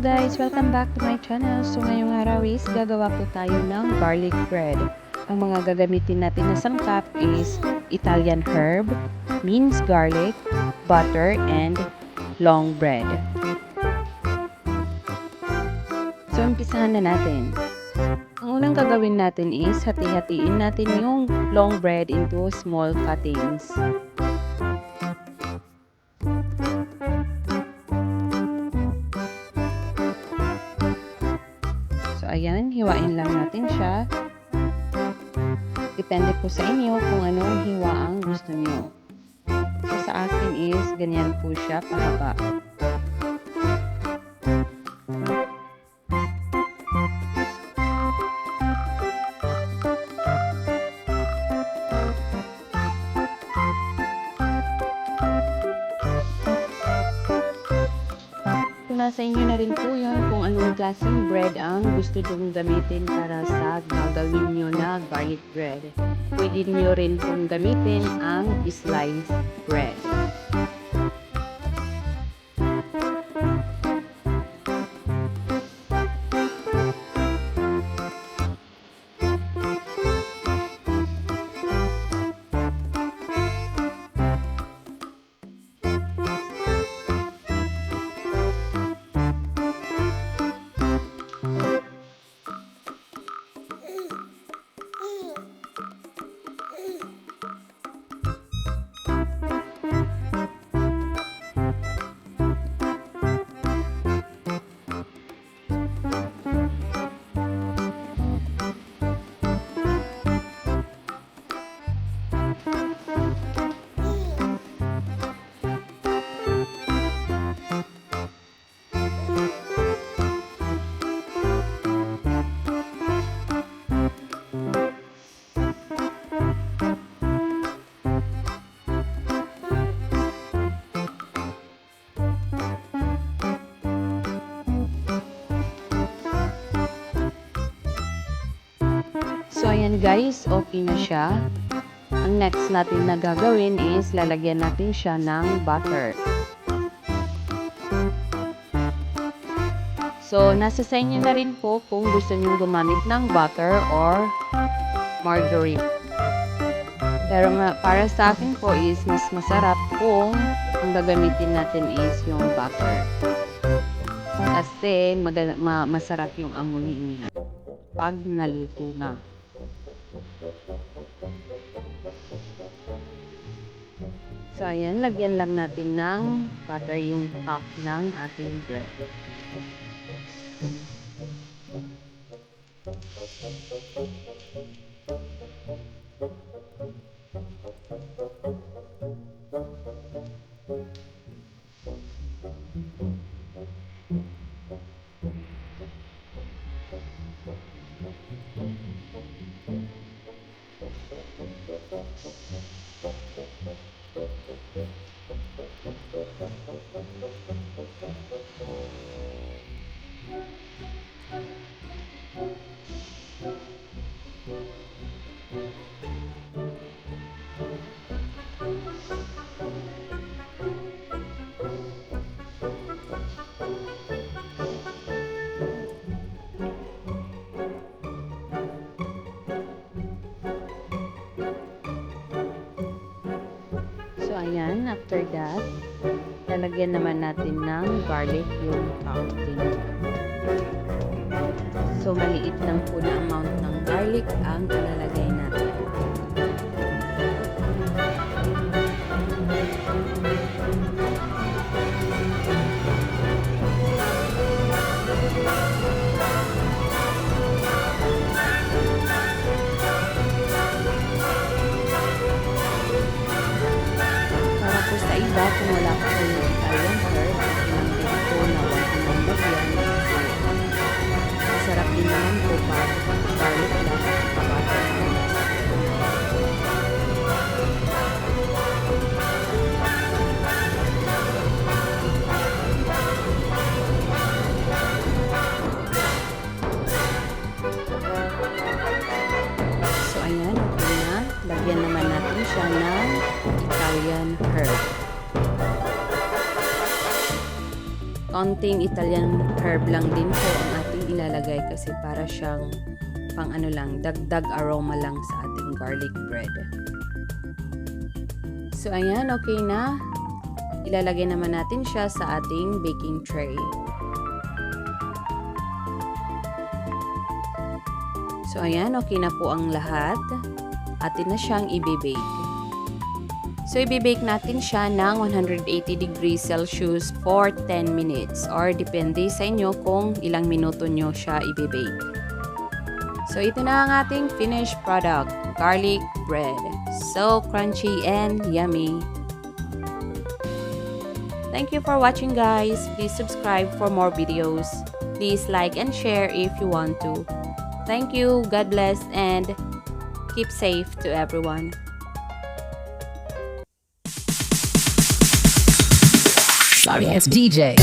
guys! Welcome back to my channel. So ngayong araw is gagawa po tayo ng garlic bread. Ang mga gagamitin natin na sangkap is Italian herb, minced garlic, butter, and long bread. So umpisahan na natin. Ang unang gagawin natin is hati-hatiin natin yung long bread into small cuttings. Ayan, hiwain lang natin siya. Depende po sa inyo kung anong hiwa ang gusto niyo. So, sa akin is, ganyan po siya pahaba. Nasa inyo na rin po yun kung anong klaseng bread ang gusto nyong gamitin para sa gagawin nyo na garlic bread. Pwede nyo rin pong gamitin ang sliced bread. So, ayan guys, okay na siya. Ang next natin na gagawin is lalagyan natin siya ng butter. So, nasa sa inyo na rin po kung gusto niyo gumamit ng butter or margarine. Pero para sa akin po is mas masarap kung ang gagamitin natin is yung butter. Kasi masarap yung amoy niya pag naluto na. So, ayan, lagyan lang natin ng butter yung top ng ating bread. So, ayan, after that, lalagyan naman natin ng garlic yung topping. So, maliit lang po na amount ng garlic ang ilalagay natin. Kung wala pa kayong Italian herb, pinanggaling ko na wag nang lagyan. Masarap din naman po pag garlic lang at butter. Konting Italian herb lang din po ang ating ilalagay kasi para siyang pang ano lang, dagdag aroma lang sa ating garlic bread. So ayan, okay na. Ilalagay naman natin siya sa ating baking tray. So ayan, okay na po ang lahat. Atin na siyang i-bake. So i-bake natin siya ng 180 degrees Celsius for 10 minutes or depende sa inyo kung ilang minuto nyo siya i-bake. So ito na ang ating finished product, garlic bread. So crunchy and yummy. Thank you for watching, guys. Please subscribe for more videos. Please like and share if you want to. Thank you, God bless, and keep safe to everyone. Sorry, it's DJ.